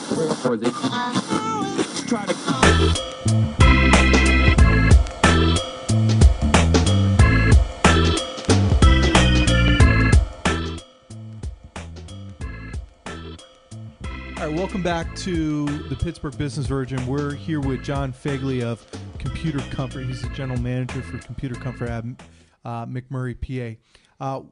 Or they try to. All right, welcome back to the Pittsburgh Business Virgin. We're here with John Faigley of Computer Comfort. He's the general manager for Computer Comfort at McMurray, PA.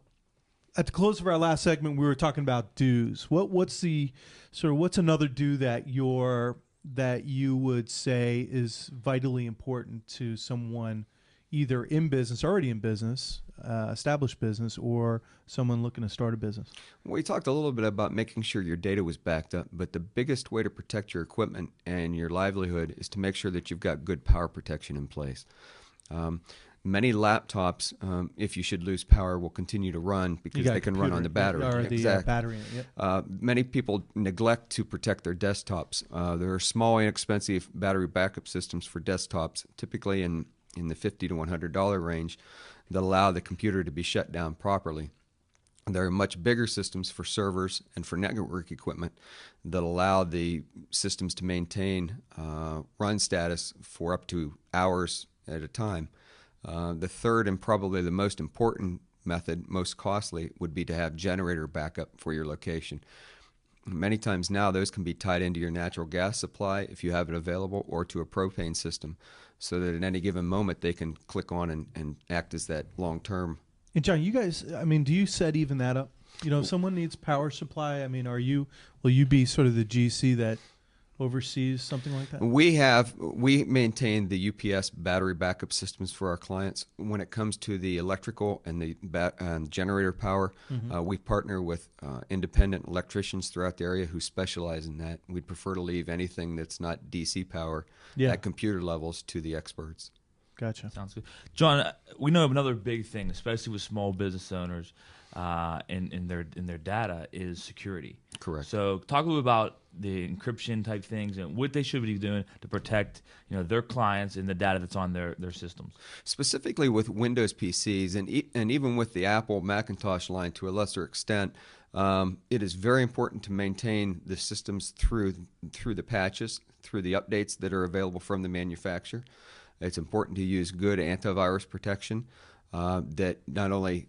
At the close of our last segment, we were talking about dues. What's another due that you would say is vitally important to someone either in business, already in business, established business, or someone looking to start a business? We talked a little bit about making sure your data was backed up, but the biggest way to protect your equipment and your livelihood is to make sure that you've got good power protection in place. Many laptops, if you should lose power, will continue to run because they can run on the battery. Or the battery. Yep. Many people neglect to protect their desktops. There are small, inexpensive battery backup systems for desktops, typically in the $50 to $100 range, that allow the computer to be shut down properly. There are much bigger systems for servers and for network equipment that allow the systems to maintain run status for up to hours at a time. The third and probably the most important method, most costly, would be to have generator backup for your location. Many times now those can be tied into your natural gas supply if you have it available, or to a propane system, so that at any given moment they can click on and act as that long-term. And John, you guys, do you set even that up? If someone needs power supply, will you be sort of the GC that oversees something like that? We maintain the UPS battery backup systems for our clients. When it comes to the electrical and the generator power, we partner with independent electricians throughout the area who specialize in that. We'd prefer to leave anything that's not DC power at computer levels to the experts. Gotcha. Sounds good. John, we know another big thing, especially with small business owners in their data, is security. Correct. So talk a little about the encryption type things and what they should be doing to protect their clients and the data that's on their systems. Specifically with Windows PCs and even with the Apple Macintosh line to a lesser extent, it is very important to maintain the systems through the patches, through the updates that are available from the manufacturer. It's important to use good antivirus protection that not only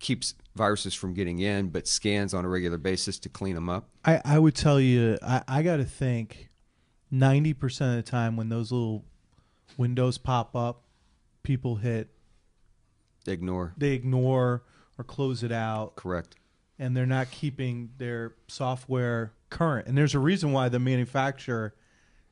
keeps viruses from getting in, but scans on a regular basis to clean them up. I would tell you, I got to think 90% of the time when those little windows pop up, people hit ignore. They ignore or close it out. Correct. And they're not keeping their software current. And there's a reason why the manufacturer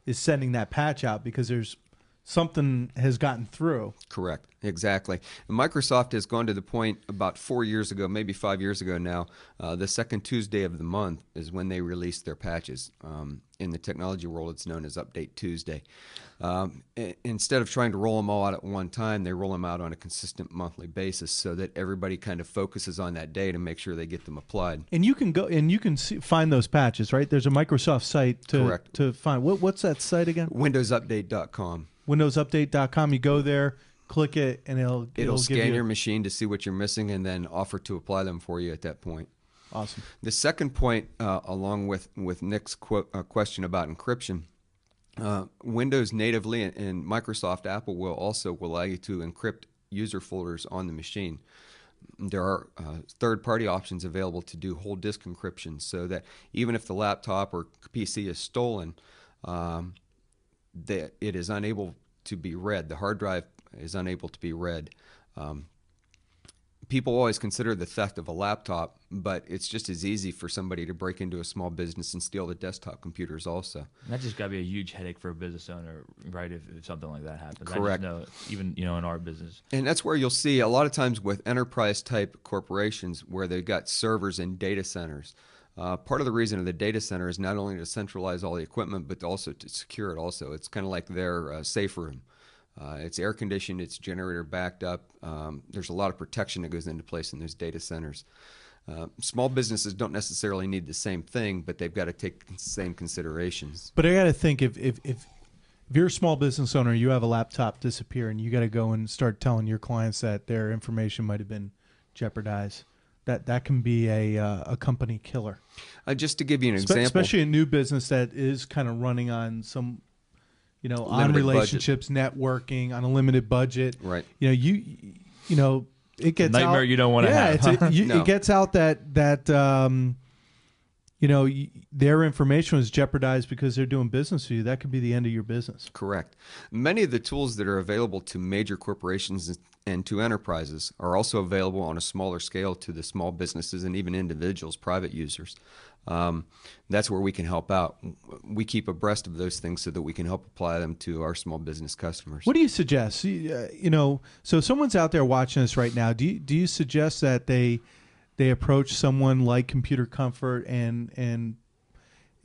is sending that patch out, because there's something has gotten through. Correct. Exactly. Microsoft has gone to the point about 4 years ago, maybe 5 years ago now, the second Tuesday of the month is when they release their patches. In the technology world, it's known as Update Tuesday. Instead of trying to roll them all out at one time, they roll them out on a consistent monthly basis so that everybody kind of focuses on that day to make sure they get them applied. And you can go and you can find those patches, right? There's a Microsoft site to find. What's that site again? WindowsUpdate.com. WindowsUpdate.com. You go there, click it, and it'll scan your machine to see what you're missing and then offer to apply them for you at that point. Awesome. The second point, along with Nick's question about encryption, Windows natively and Microsoft Apple will also allow you to encrypt user folders on the machine. There are third-party options available to do whole disk encryption, so that even if the laptop or PC is stolen, that it is unable to be read. The hard drive is unable to be read. People always consider the theft of a laptop, but it's just as easy for somebody to break into a small business and steal the desktop computers also. And that just got to be a huge headache for a business owner, right, if something like that happens. Correct. I just know, even in our business. And that's where you'll see a lot of times with enterprise-type corporations where they've got servers in data centers. Part of the reason of the data center is not only to centralize all the equipment, but also to secure it also. It's kind of like their safe room. It's air conditioned, it's generator backed up. There's a lot of protection that goes into place in those data centers. Small businesses don't necessarily need the same thing, but they've got to take the same considerations. But I got to think, if you're a small business owner, you have a laptop disappear, and you got to go and start telling your clients that their information might have been jeopardized. that can be a company killer. Just to give you an example, Especially a new business that is kind of running on some, on Limited relationships, networking, on a limited budget. Right. It gets nightmare out, you don't want to have. It gets out that their information was jeopardized because they're doing business with you. That could be the end of your business. Correct. Many of the tools that are available to major corporations and to enterprises are also available on a smaller scale to the small businesses and even individuals, private users. That's where we can help out. We keep abreast of those things so that we can help apply them to our small business customers. What do you suggest? So if someone's out there watching us right now, do you suggest that they approach someone like Computer Comfort and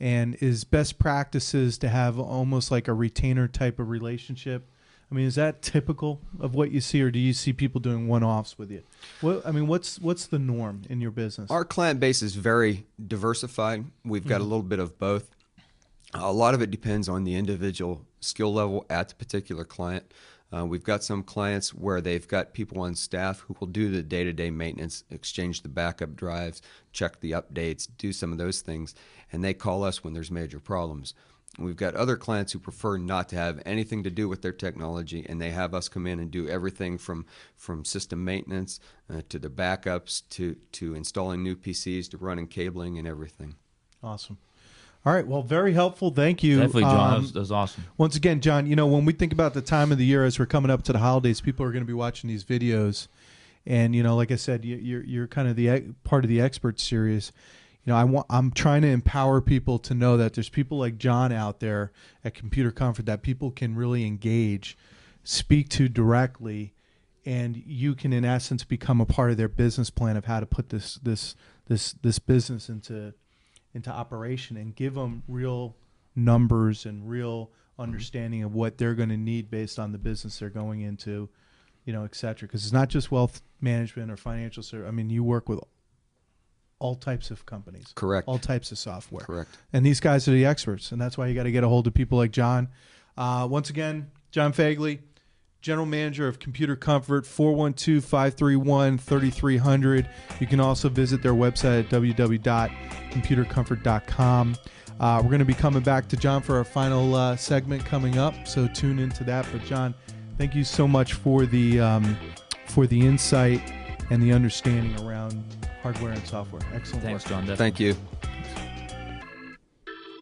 is best practices to have almost like a retainer type of relationship? I mean, is that typical of what you see, or do you see people doing one-offs with you? What's the norm in your business? Our client base is very diversified. We've got a little bit of both. A lot of it depends on the individual skill level at the particular client. We've got some clients where they've got people on staff who will do the day-to-day maintenance, exchange the backup drives, check the updates, do some of those things, and they call us when there's major problems. We've got other clients who prefer not to have anything to do with their technology, and they have us come in and do everything from system maintenance to the backups to installing new PCs to running cabling and everything. Awesome. All right. Well, very helpful. Thank you. Definitely, John. That was awesome. Once again, John, when we think about the time of the year as we're coming up to the holidays, people are going to be watching these videos. And, like I said, you're kind of the part of the expert series. I'm trying to empower people to know that there's people like John out there at Computer Comfort that people can really engage, speak to directly, and you can, in essence, become a part of their business plan of how to put this business into operation and give them real numbers and real understanding of what they're going to need based on the business they're going into, et cetera. Because it's not just wealth management or financial service. I mean, you work with all types of companies. Correct. All types of software. Correct. And these guys are the experts, and that's why you got to get a hold of people like John. Once again, John Faigley, General Manager of Computer Comfort, 412-531-3300. You can also visit their website at www.computercomfort.com. We're going to be coming back to John for our final segment coming up, so tune into that. But John, thank you so much for the insight and the understanding around hardware and software. Excellent Thanks, work. John. Definitely. Thank you.